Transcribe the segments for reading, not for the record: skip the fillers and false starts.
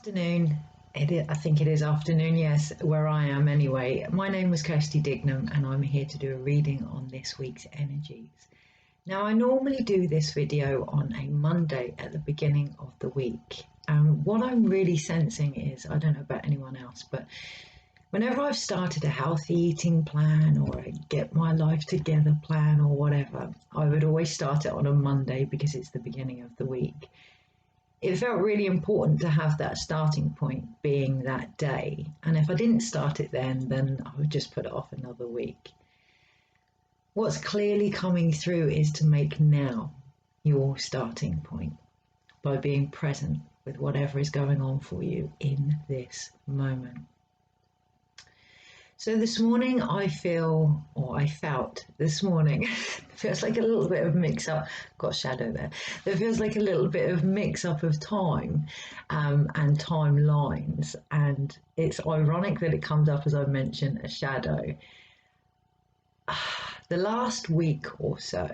Afternoon. I think it is afternoon, yes, where I am anyway. My name was Kirsty Dignam and I'm here to do a reading on this week's energies. Now, I normally do this video on a Monday at the beginning of the week. And what I'm really sensing is, I don't know about anyone else, but whenever I've started a healthy eating plan or a get my life together plan or whatever, I would always start it on a Monday because it's the beginning of the week. It felt really important to have that starting point being that day. And if I didn't start it then I would just put it off another week. What's clearly coming through is to make now your starting point by being present with whatever is going on for you in this moment. So this morning I felt this morning, feels like a little bit of mix up, got shadow there. There feels like a little bit of mix up of time and timelines. And it's ironic that it comes up as I mentioned a shadow. The last week or so,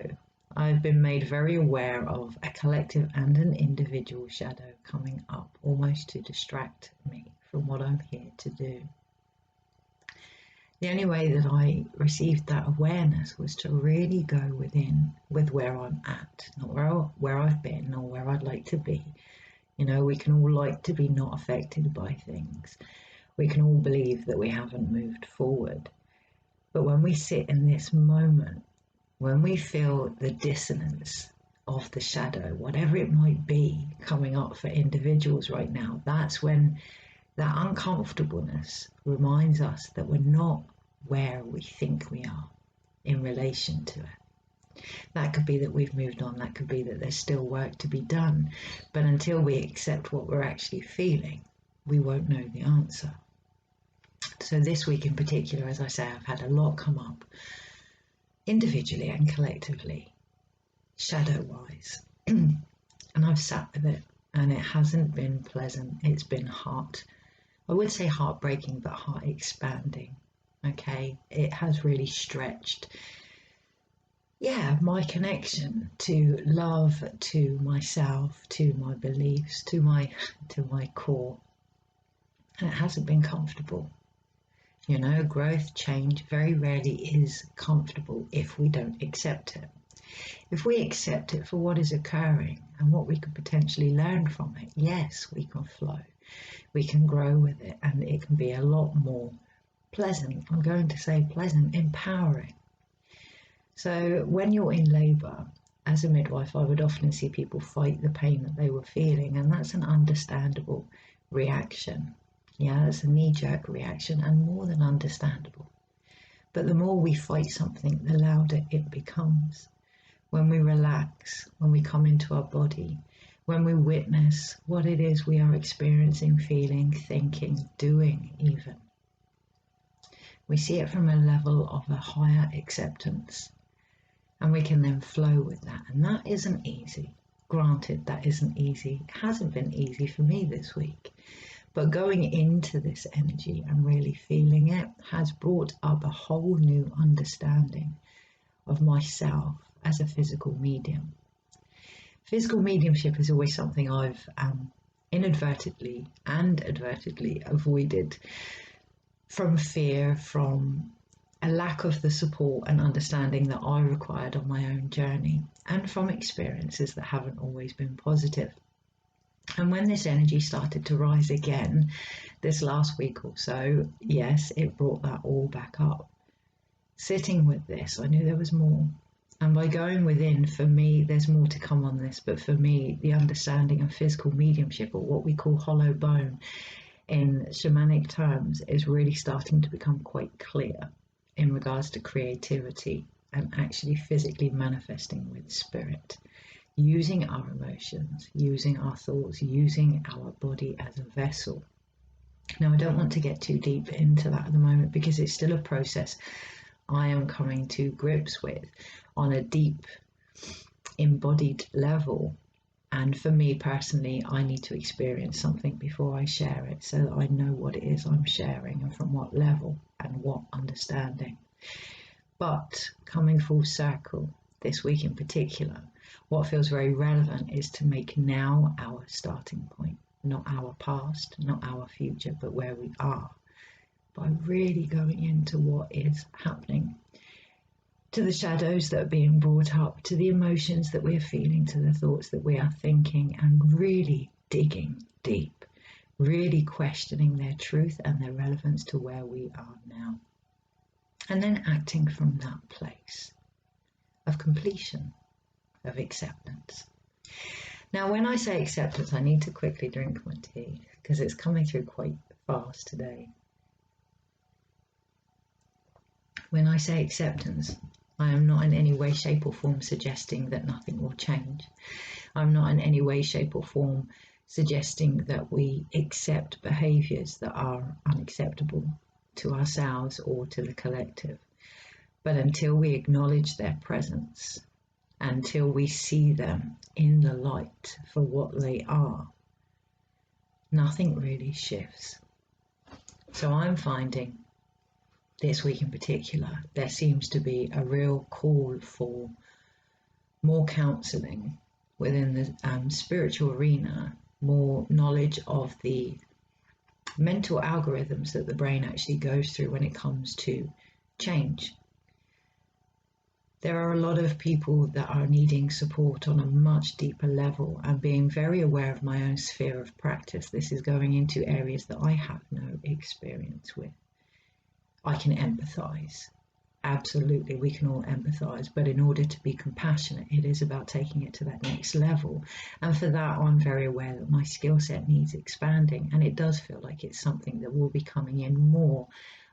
I've been made very aware of a collective and an individual shadow coming up almost to distract me from what I'm here to do. The only way that I received that awareness was to really go within with where I'm at, not where I've been or where I'd like to be. You know, we can all like to be not affected by things. We can all believe that we haven't moved forward. But when we sit in this moment, when we feel the dissonance of the shadow, whatever it might be coming up for individuals right now, that's when that uncomfortableness reminds us that we're not where we think we are in relation to it. That could be that we've moved on, that could be that there's still work to be done, but until we accept what we're actually feeling, we won't know the answer. So this week in particular, as I say, I've had a lot come up, individually and collectively, shadow-wise, and I've sat with it, and it hasn't been pleasant. It's been I would say heartbreaking, but heart expanding. Okay, it has really stretched, my connection to love, to myself, to my beliefs, to my core, and it hasn't been comfortable. You know, growth, change very rarely is comfortable if we don't accept it. If we accept it for what is occurring and what we could potentially learn from it, yes, we can flow. We can grow with it, and it can be a lot more pleasant. I'm going to say pleasant, empowering. So when you're in labour, as a midwife, I would often see people fight the pain that they were feeling, and that's an understandable reaction. Yeah, it's a knee-jerk reaction and more than understandable. But the more we fight something, the louder it becomes. When we relax, when we come into our body, when we witness what it is we are experiencing, feeling, thinking, doing even, we see it from a level of a higher acceptance, and we can then flow with that. And that isn't easy. Granted, that isn't easy. It hasn't been easy for me this week. But going into this energy and really feeling it has brought up a whole new understanding of myself as a physical medium. Physical mediumship is always something I've inadvertently and advertently avoided from fear, from a lack of the support and understanding that I required on my own journey, and from experiences that haven't always been positive. And when this energy started to rise again this last week or so, yes, it brought that all back up. Sitting with this, I knew there was more. And by going within, for me, there's more to come on this, but for me, the understanding of physical mediumship, or what we call hollow bone in shamanic terms, is really starting to become quite clear in regards to creativity and actually physically manifesting with spirit. Using our emotions, using our thoughts, using our body as a vessel. Now, I don't want to get too deep into that at the moment because it's still a process I am coming to grips with on a deep, embodied level. And for me personally, I need to experience something before I share it so that I know what it is I'm sharing and from what level and what understanding. But coming full circle, this week in particular, what feels very relevant is to make now our starting point. not our past, not our future, but where we are, by really going into what is happening, to the shadows that are being brought up, to the emotions that we're feeling, to the thoughts that we are thinking, and really digging deep, really questioning their truth and their relevance to where we are now. And then acting from that place of completion, of acceptance. Now, when I say acceptance, I need to quickly drink my tea because it's coming through quite fast today. When I say acceptance, I am not in any way, shape or form suggesting that nothing will change. I'm not in any way, shape or form suggesting that we accept behaviours that are unacceptable to ourselves or to the collective. But until we acknowledge their presence, until we see them in the light for what they are, nothing really shifts. So I'm finding this week in particular, there seems to be a real call for more counselling within the spiritual arena, more knowledge of the mental algorithms that the brain actually goes through when it comes to change. There are a lot of people that are needing support on a much deeper level, and being very aware of my own sphere of practice. This is going into areas that I have no experience with. I can empathise. Absolutely, we can all empathise, but in order to be compassionate, it is about taking it to that next level. And for that, I'm very aware that my skill set needs expanding, and it does feel like it's something that will be coming in more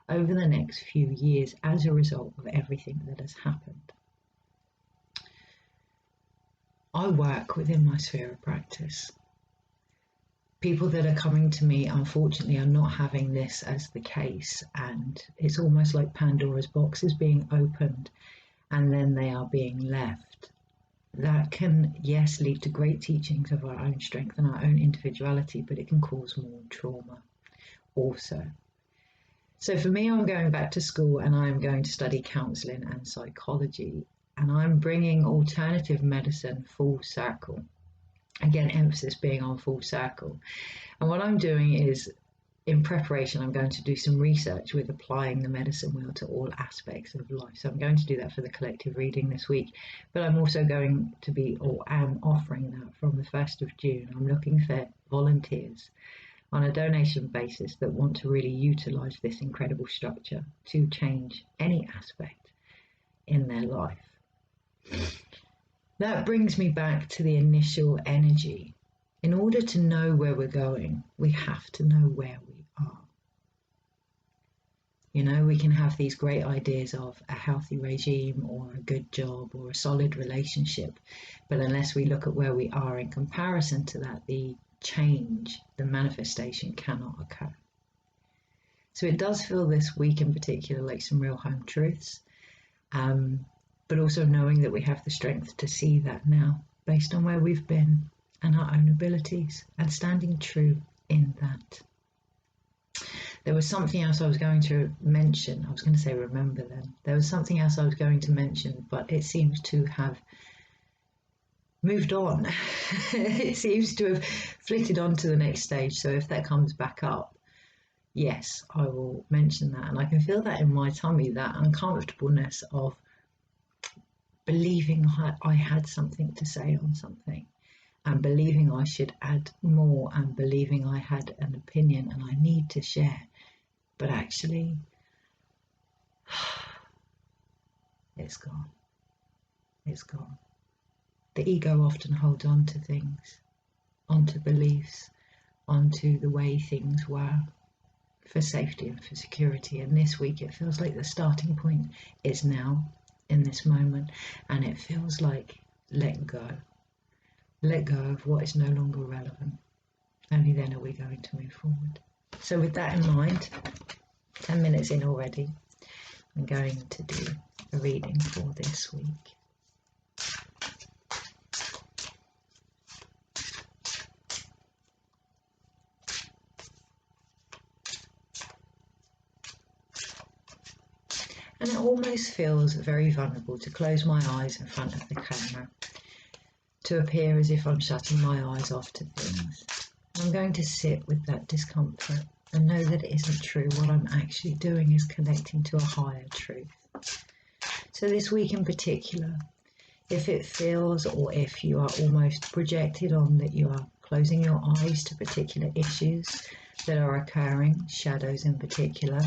over the next few years as a result of everything that has happened. I work within my sphere of practice. People that are coming to me, unfortunately, are not having this as the case, and it's almost like Pandora's box is being opened and then they are being left. That can, yes, lead to great teachings of our own strength and our own individuality, but it can cause more trauma also. So for me, I'm going back to school and I'm going to study counselling and psychology, and I'm bringing alternative medicine full circle. Again, emphasis being on full circle. And what I'm doing is, in preparation, I'm going to do some research with applying the medicine wheel to all aspects of life. So I'm going to do that for the collective reading this week, but I'm also going to be, or am offering that from the 1st of June. I'm looking for volunteers on a donation basis that want to really utilise this incredible structure to change any aspect in their life. That brings me back to the initial energy. In order to know where we're going, we have to know where we are. You know, we can have these great ideas of a healthy regime or a good job or a solid relationship, but unless we look at where we are in comparison to that, the change, the manifestation cannot occur. So it does feel this week in particular like some real home truths. But also knowing that we have the strength to see that now based on where we've been and our own abilities, and standing true in that. There was something else I was going to mention. I was going to say remember then. There was something else I was going to mention, but it seems to have moved on. It seems to have flitted on to the next stage. So if that comes back up, yes, I will mention that. And I can feel that in my tummy, that uncomfortableness of believing I had something to say on something, and believing I should add more, and believing I had an opinion and I need to share, but actually it's gone. It's gone. The ego often holds on to things, onto beliefs, onto the way things were for safety and for security, and this week it feels like the starting point is now, in this moment, and it feels like let go of what is no longer relevant. Only then are we going to move forward. So with that in mind, 10 minutes in already, I'm going to do a reading for this week. And it almost feels very vulnerable to close my eyes in front of the camera, to appear as if I'm shutting my eyes off to things. I'm going to sit with that discomfort and know that it isn't true. What I'm actually doing is connecting to a higher truth. So this week in particular, if it feels, or if you are almost projected on that you are closing your eyes to particular issues that are occurring, shadows in particular,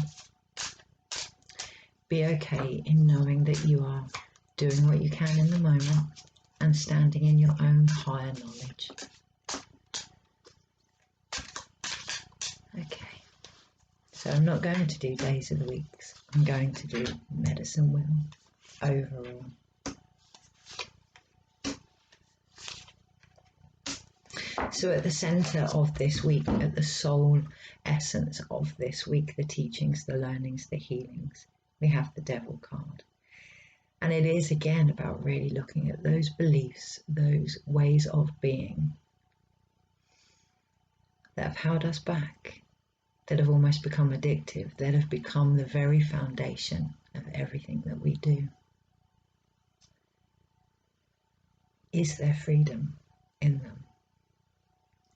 be okay in knowing that you are doing what you can in the moment and standing in your own higher knowledge. Okay, so I'm not going to do days of the weeks. I'm going to do medicine wheel overall. So at the center of this week, at the soul essence of this week, the teachings, the learnings, the healings, we have the Devil card. And it is again about really looking at those beliefs, those ways of being that have held us back, that have almost become addictive, that have become the very foundation of everything that we do. Is there freedom in them?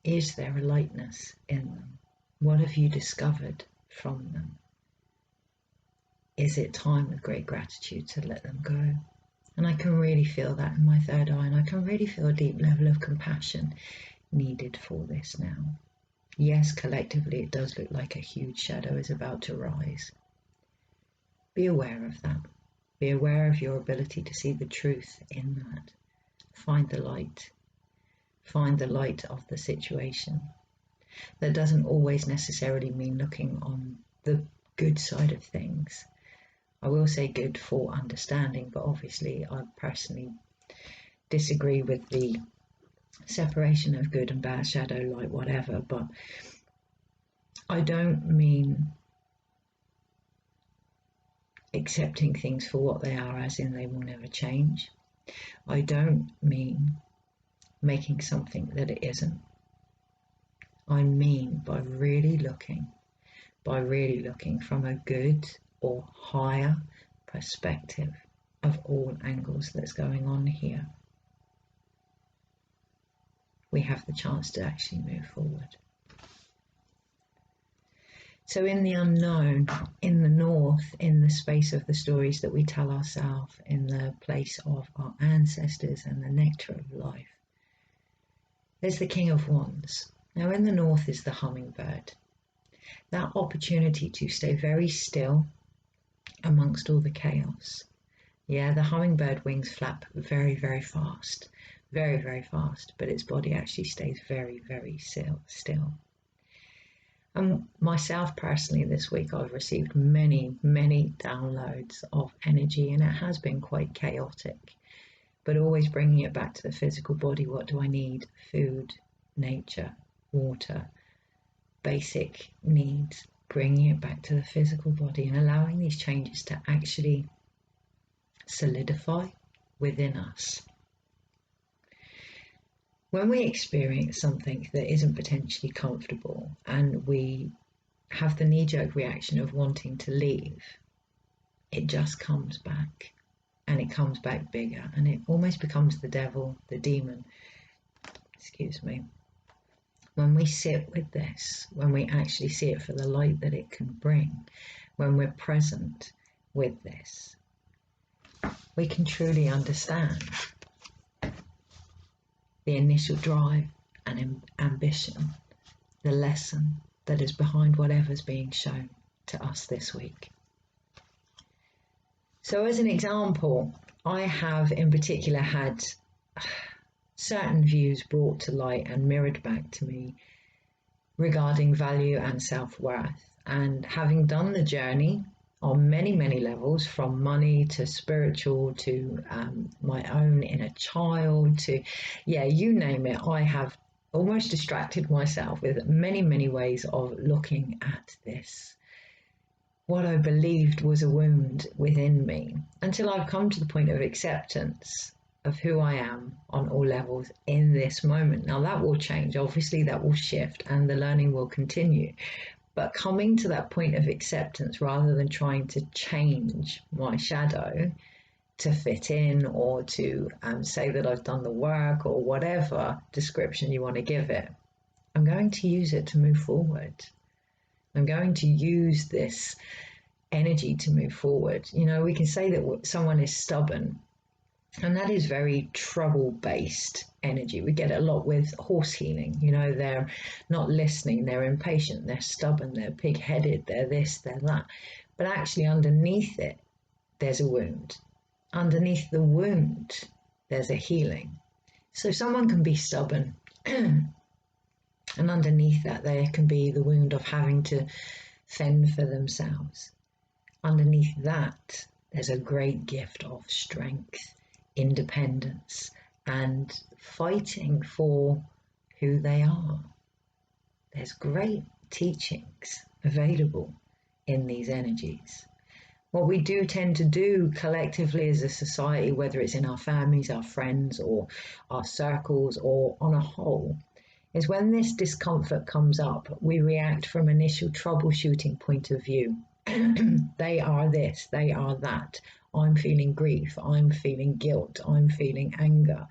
Is there a lightness in them? What have you discovered from them? Is it time with great gratitude to let them go? And I can really feel that in my third eye, and I can really feel a deep level of compassion needed for this now. Yes, collectively it does look like a huge shadow is about to rise. Be aware of that. Be aware of your ability to see the truth in that. Find the light. Find the light of the situation. That doesn't always necessarily mean looking on the good side of things. I will say good for understanding, but obviously I personally disagree with the separation of good and bad, shadow, light, whatever, but I don't mean accepting things for what they are, as in they will never change. I don't mean making something that it isn't. I mean by really looking from a good or higher perspective of all angles that's going on here. We have the chance to actually move forward. So in the unknown, in the north, in the space of the stories that we tell ourselves, in the place of our ancestors and the nectar of life, there's the King of Wands. Now in the north is the hummingbird. That opportunity to stay very still amongst all the chaos. Yeah, the hummingbird wings flap very, very fast. Very, very fast, but its body actually stays very, very still. And myself personally this week, I've received many, many downloads of energy, and it has been quite chaotic, but always bringing it back to the physical body. What do I need? Food, nature, water, basic needs, bringing it back to the physical body and allowing these changes to actually solidify within us. When we experience something that isn't potentially comfortable and we have the knee-jerk reaction of wanting to leave, it just comes back, and it comes back bigger, and it almost becomes the devil, the demon, When we sit with this, when we actually see it for the light that it can bring, when we're present with this, we can truly understand the initial drive and ambition, the lesson that is behind whatever's being shown to us this week. So as an example, I have in particular had certain views brought to light and mirrored back to me regarding value and self-worth. And having done the journey on many, many levels, from money to spiritual to my own inner child to, you name it, I have almost distracted myself with many, many ways of looking at this. What I believed was a wound within me, until I've come to the point of acceptance of who I am on all levels in this moment. Now that will change, obviously that will shift, and the learning will continue. But coming to that point of acceptance rather than trying to change my shadow to fit in or to say that I've done the work or whatever description you want to give it, I'm going to use it to move forward. I'm going to use this energy to move forward. You know, we can say that someone is stubborn, and that is very trouble-based energy. We get it a lot with horse healing. You know, they're not listening, they're impatient, they're stubborn, they're pig-headed, they're this, they're that. But actually underneath it, there's a wound. Underneath the wound, there's a healing. So someone can be stubborn, and underneath that, there can be the wound of having to fend for themselves. Underneath that, there's a great gift of strength, independence, and fighting for who they are. There's great teachings available in these energies. What we do tend to do collectively as a society, whether it's in our families, our friends, or our circles, or on a whole, is when this discomfort comes up, we react from an initial troubleshooting point of view. They are this, they are that. I'm feeling grief, I'm feeling guilt, I'm feeling anger.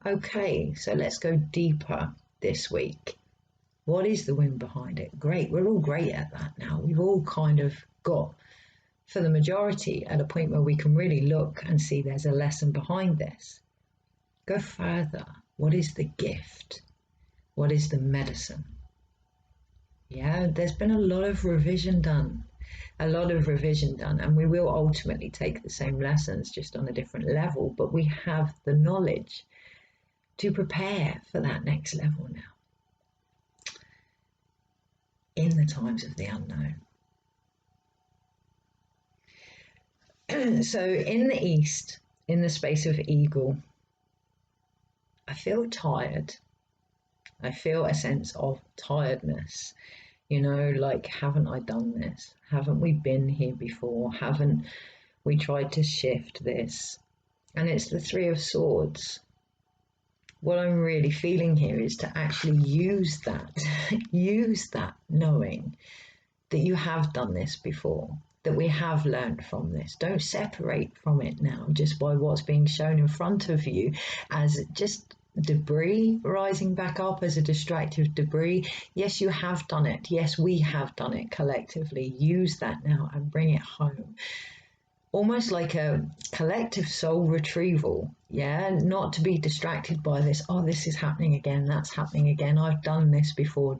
Okay, so let's go deeper this week. What is the wound behind it? Great, we're all great at that now. We've all kind of got, for the majority, at a point where we can really look and see there's a lesson behind this. Go further. What is the gift? What is the medicine? Yeah, there's been a lot of revision done. And we will ultimately take the same lessons just on a different level, but we have the knowledge to prepare for that next level now in the times of the unknown. So in the East, in the space of Eagle, I feel tired. I feel a sense of tiredness. You know, like, haven't I done this? Haven't we been here before? Haven't we tried to shift this? And it's the Three of Swords. What I'm really feeling here is to actually use that knowing that you have done this before, that we have learned from this. Don't separate from it now just by what's being shown in front of you as just debris rising back up as a distractive debris. Yes, you have done it. Yes, we have done it collectively. Use that now and bring it home. Almost like a collective soul retrieval. Yeah, not to be distracted by this. Oh, this is happening again. That's happening again. I've done this before.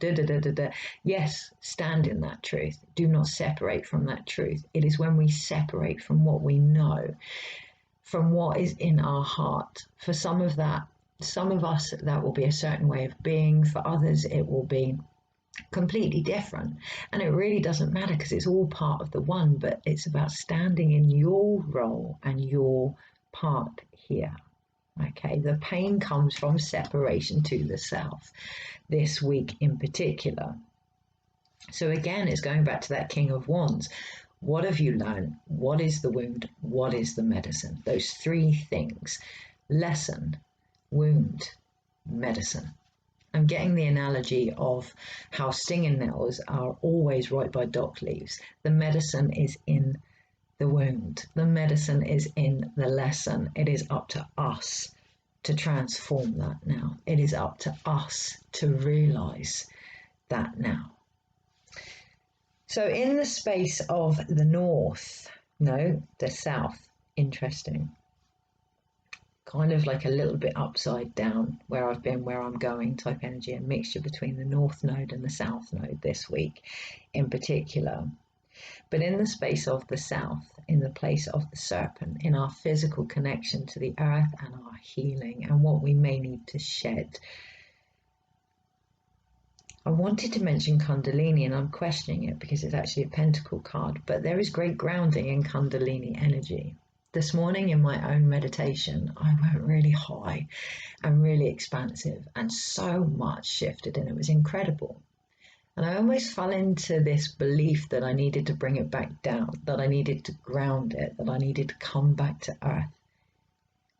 Yes, stand in that truth. Do not separate from that truth. It is when we separate from what we know, from what is in our heart. For some of us, that will be a certain way of being. For others, it will be completely different. And it really doesn't matter because it's all part of the one, but it's about standing in your role and your part here. Okay, the pain comes from separation to the self this week in particular. So again, it's going back to that King of Wands. What have you learned? What is the wound? What is the medicine? Those three things: lesson, wound, medicine. I'm getting the analogy of how stinging nettles are always right by dock leaves. The medicine is in the wound. The medicine is in the lesson. It is up to us to transform that now. It is up to us to realize that now. So in the space of the north, no, the south, interesting. Kind of like a little bit upside down, where I've been, where I'm going type energy, a mixture between the north node and the south node this week in particular. But in the space of the south, in the place of the serpent, in our physical connection to the earth and our healing and what we may need to shed, I wanted to mention Kundalini, and I'm questioning it because it's actually a pentacle card, but there is great grounding in Kundalini energy. This morning in my own meditation, I went really high and really expansive, and so much shifted, and it was incredible. And I almost fell into this belief that I needed to bring it back down, that I needed to ground it, that I needed to come back to earth.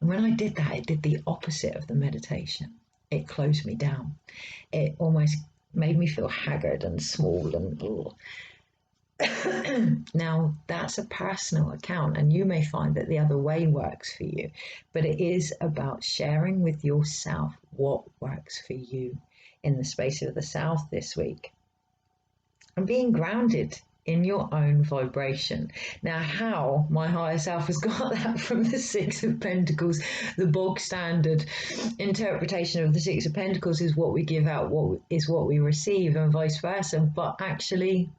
And when I did that, it did the opposite of the meditation. It closed me down. It almost made me feel haggard and small and ugh. Now, that's a personal account, and you may find that the other way works for you, but it is about sharing with yourself what works for you. in the space of the South this week. And being grounded in your own vibration. Now, how my higher self has got that from the Six of Pentacles, the bog standard interpretation of the Six of Pentacles is what we give out, what is what we receive, and vice versa. But actually,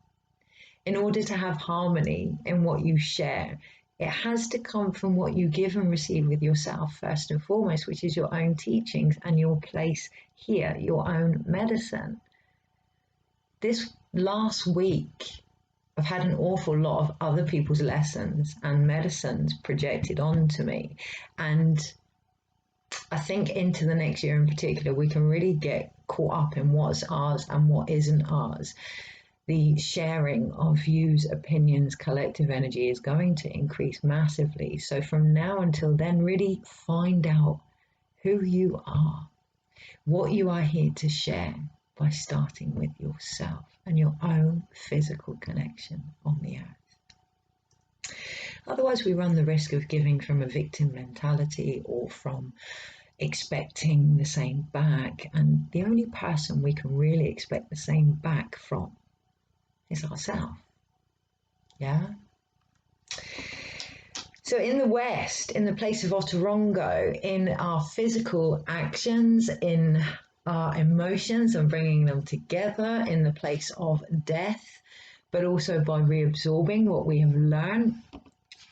in order to have harmony in what you share, it has to come from what you give and receive with yourself first and foremost, which is your own teachings and your place here, your own medicine. This last week, I've had an awful lot of other people's lessons and medicines projected onto me. And I think into the next year in particular, we can really get caught up in what's ours and what isn't ours. The sharing of views, opinions, collective energy is going to increase massively. So from now until then, really find out who you are, what you are here to share, by starting with yourself and your own physical connection on the earth. Otherwise, we run the risk of giving from a victim mentality or from expecting the same back. And the only person we can really expect the same back from is ourselves. Yeah? So in the West, in the place of Otorongo, in our physical actions, in our emotions and bringing them together, in the place of death, but also by reabsorbing what we have learned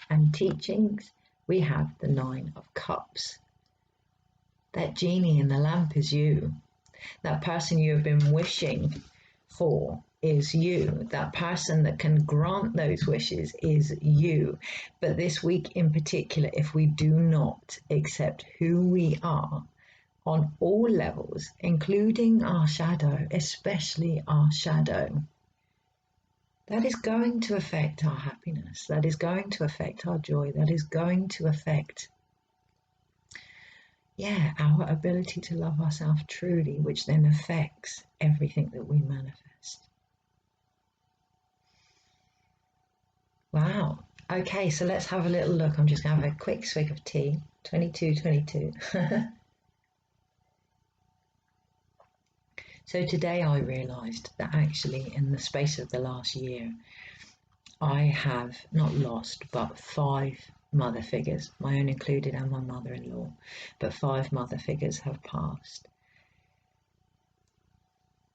and teachings, we have the Nine of Cups. That genie in the lamp is you. That person you have been wishing for is you. That person that can grant those wishes is you. But this week in particular, if we do not accept who we are on all levels, including our shadow, especially our shadow, that is going to affect our happiness. That is going to affect our joy. That is going to affect, our ability to love ourselves truly, which then affects everything that we manifest. Wow. Okay, so let's have a little look. I'm just going to have a quick swig of tea. 22. So today I realised that actually in the space of the last year, I have not lost, but 5 mother figures, my own included and my mother-in-law, but 5 mother figures have passed.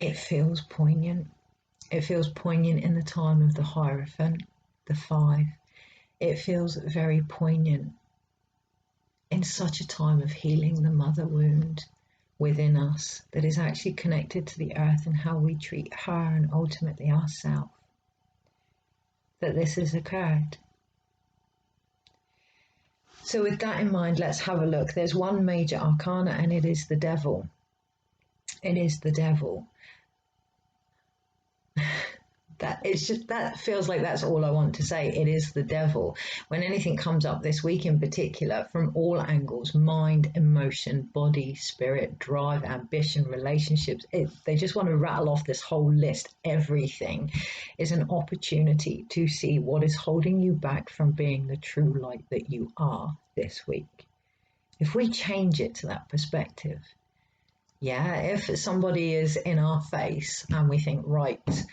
It feels poignant. It feels poignant in the time of the Hierophant, the 5. It feels very poignant in such a time of healing the mother wound within us that is actually connected to the earth and how we treat her and ultimately ourselves, that this has occurred. So with that in mind, let's have a look. There's one major arcana and it is the devil. It is the devil. That feels like that's all I want to say. It is the devil. When anything comes up this week in particular, from all angles, mind, emotion, body, spirit, drive, ambition, relationships, they just want to rattle off this whole list. Everything is an opportunity to see what is holding you back from being the true light that you are this week. If we change it to that perspective, if somebody is in our face and we think, right,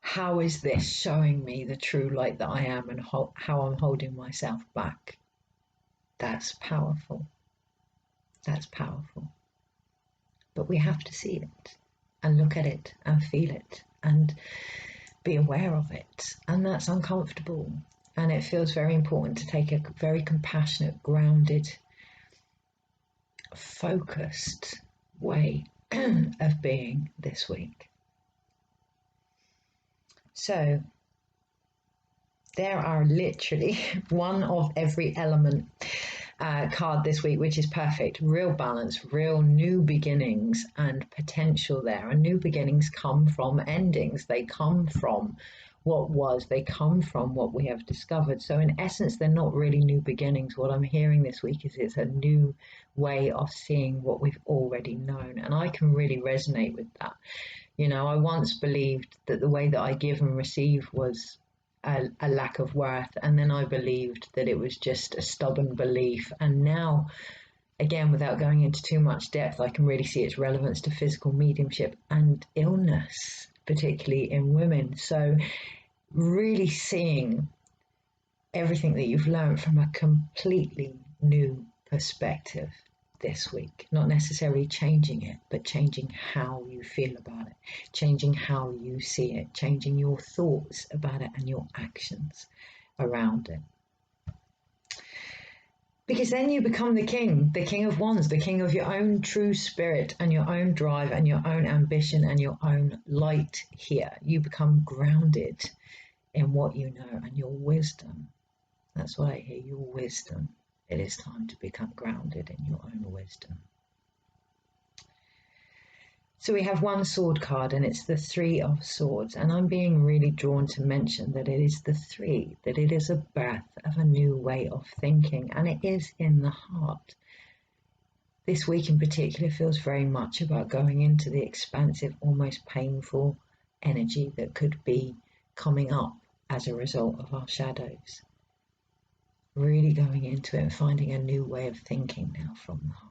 how is this showing me the true light that I am and how I'm holding myself back? That's powerful. That's powerful. But we have to see it and look at it and feel it and be aware of it. And that's uncomfortable. And it feels very important to take a very compassionate, grounded, focused way of being this week. So there are literally one of every element card this week, which is perfect. Real balance, real new beginnings and potential there. And new beginnings come from endings. They come from what was. They come from what we have discovered. So in essence, they're not really new beginnings. What I'm hearing this week is it's a new way of seeing what we've already known. And I can really resonate with that. You know, I once believed that the way that I give and receive was a lack of worth. And then I believed that it was just a stubborn belief. And now Again, without going into too much depth, I can really see its relevance to physical mediumship and illness, particularly in women. So really seeing everything that you've learned from a completely new perspective this week, not necessarily changing it, but changing how you feel about it, changing how you see it, changing your thoughts about it and your actions around it. Because then you become the king of wands, the king of your own true spirit and your own drive and your own ambition and your own light here. You become grounded in what you know and your wisdom. That's what I hear, your wisdom. It is time to become grounded in your own wisdom. So we have one sword card, and it's the Three of Swords. And I'm being really drawn to mention that it is the three, that it is a birth of a new way of thinking, and it is in the heart. This week in particular feels very much about going into the expansive, almost painful energy that could be coming up as a result of our shadows. Really going into it and finding a new way of thinking now from the heart.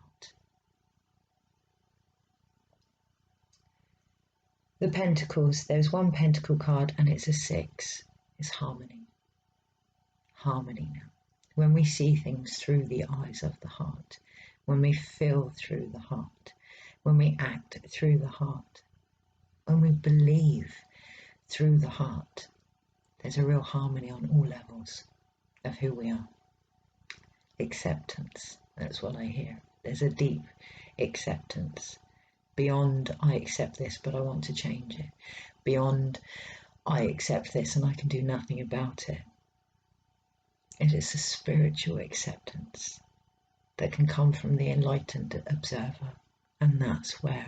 The Pentacles, there's one Pentacle card and it's a 6. It's harmony. Harmony now. When we see things through the eyes of the heart, when we feel through the heart, when we act through the heart, when we believe through the heart, there's a real harmony on all levels of who we are. Acceptance, that's what I hear. There's a deep acceptance. Beyond, I accept this, but I want to change it. Beyond, I accept this and I can do nothing about it. It is a spiritual acceptance that can come from the enlightened observer. And that's where,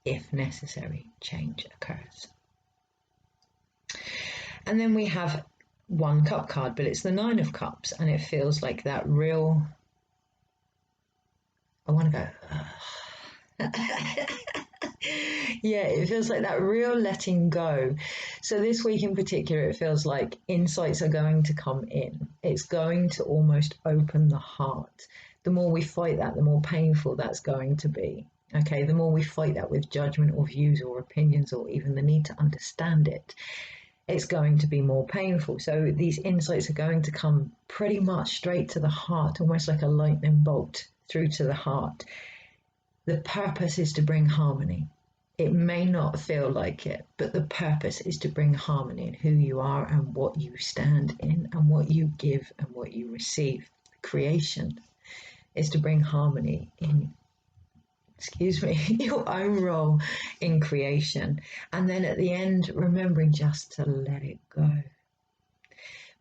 if necessary, change occurs. And then we have one cup card, but it's the 9 of Cups, and it feels like that real, I want to go, yeah, it feels like that real letting go. So this week in particular, it feels like insights are going to come in. It's going to almost open the heart. The more we fight that, the more painful that's going to be. Okay, the more we fight that with judgment or views or opinions or even the need to understand it, it's going to be more painful. So these insights are going to come pretty much straight to the heart, almost like a lightning bolt through to the heart. The purpose is to bring harmony. It may not feel like it, but the purpose is to bring harmony in who you are and what you stand in and what you give and what you receive. Creation is to bring harmony in, your own role in creation. And then at the end, remembering just to let it go.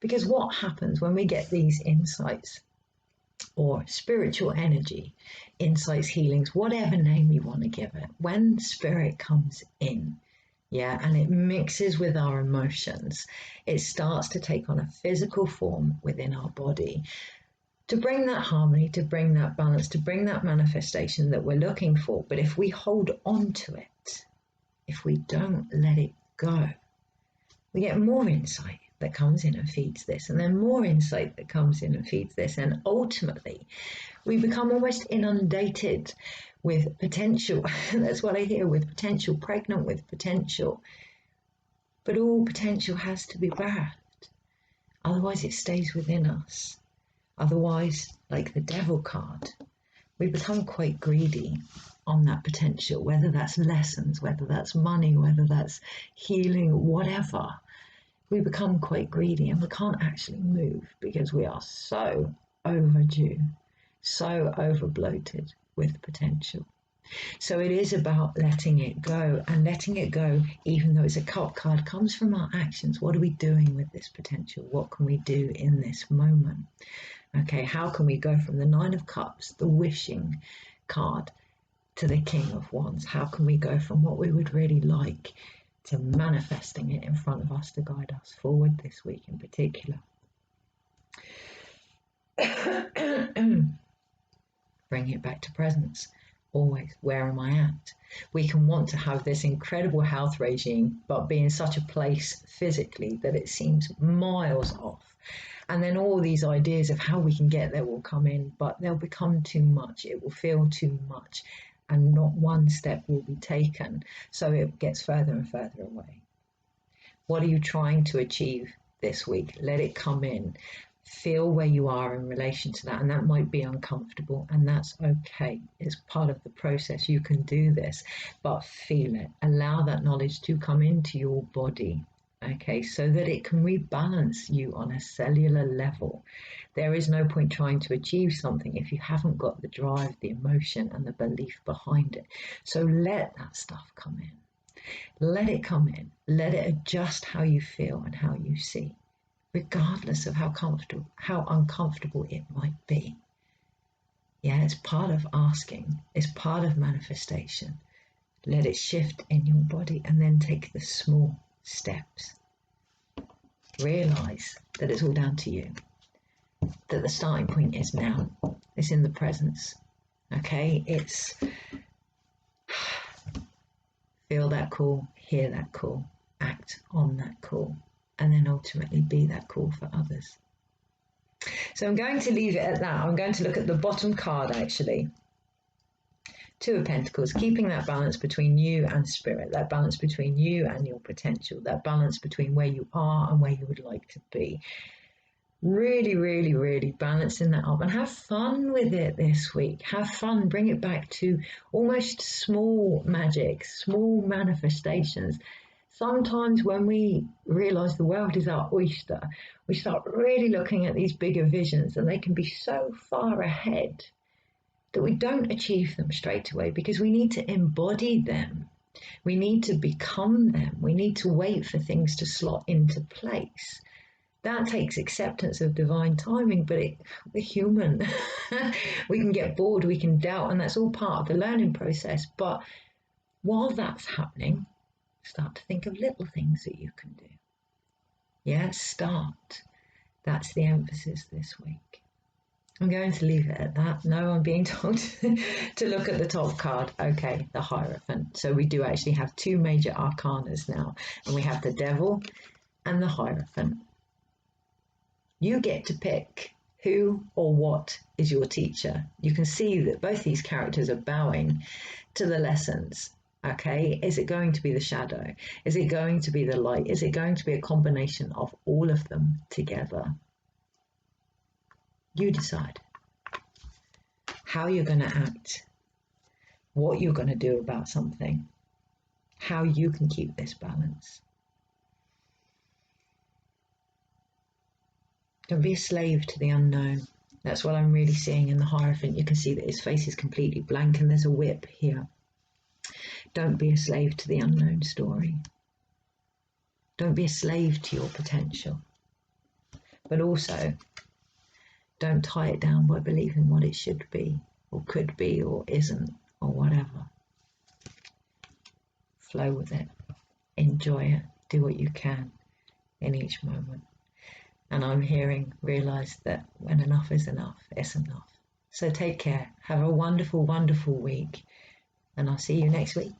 Because what happens when we get these insights or spiritual energy, insights, healings, whatever name you want to give it, when spirit comes in, and it mixes with our emotions, it starts to take on a physical form within our body to bring that harmony, to bring that balance, to bring that manifestation that we're looking for. But if we hold on to it, if we don't let it go, we get more insight that comes in and feeds this, and then more insight that comes in and feeds this, and ultimately we become almost inundated with potential. That's what I hear, with potential, pregnant with potential. But all potential has to be birthed, otherwise it stays within us. Otherwise, like the Devil card, we become quite greedy on that potential, whether that's lessons, whether that's money, whether that's healing, whatever. We become quite greedy and we can't actually move because we are so overdue, so over bloated with potential. So it is about letting it go, and letting it go, even though it's a cup card, comes from our actions. What are we doing with this potential? What can we do in this moment? Okay, how can we go from the 9 of Cups, the wishing card, to the King of Wands? How can we go from what we would really like to manifesting it in front of us to guide us forward this week in particular? Bring it back to presence. Always, where am I at? We can want to have this incredible health regime, but be in such a place physically that it seems miles off. And then all these ideas of how we can get there will come in, but they'll become too much. It will feel too much, and not one step will be taken. So it gets further and further away. What are you trying to achieve this week? Let it come in. Feel where you are in relation to that. And that might be uncomfortable, and that's okay. It's part of the process. You can do this, but feel it. Allow that knowledge to come into your body. Okay, so that it can rebalance you on a cellular level. There is no point trying to achieve something if you haven't got the drive, the emotion, and the belief behind it. So let that stuff come in. Let it come in. Let it adjust how you feel and how you see, regardless of how uncomfortable it might be. Yeah, it's part of asking. It's part of manifestation. Let it shift in your body, and then take the small steps. Realize that it's all down to you, that the starting point is now. It's in the presence. Okay, it's feel that call, hear that call, act on that call, and then ultimately be that call for others. So I'm going to leave it at that. I'm going to look at the bottom card, actually. Two of Pentacles, keeping that balance between you and spirit, that balance between you and your potential, that balance between where you are and where you would like to be. Really, really, really balancing that up, and have fun with it this week. Have fun, bring it back to almost small magic, small manifestations. Sometimes when we realize the world is our oyster, we start really looking at these bigger visions, and they can be so far ahead that we don't achieve them straight away, because we need to embody them. We need to become them. We need to wait for things to slot into place. That takes acceptance of divine timing, but we're human. We can get bored, we can doubt, and that's all part of the learning process. But while that's happening, start to think of little things that you can do. Yeah, start. That's the emphasis this week. I'm going to leave it at that. No, I'm being told to look at the top card. Okay, the Hierophant. So we do actually have two major arcanas now, and we have the Devil and the Hierophant. You get to pick who or what is your teacher. You can see that both these characters are bowing to the lessons. Okay, is it going to be the shadow? Is it going to be the light? Is it going to be a combination of all of them together? You decide how you're going to act, what you're going to do about something, how you can keep this balance. Don't be a slave to the unknown. That's what I'm really seeing in the Hierophant. You can see that his face is completely blank, and there's a whip here. Don't be a slave to the unknown story. Don't be a slave to your potential. But also, don't tie it down by believing what it should be, or could be, or isn't, or whatever. Flow with it. Enjoy it. Do what you can in each moment. And I'm hearing, realize that when enough is enough, it's enough. So take care. Have a wonderful, wonderful week. And I'll see you next week.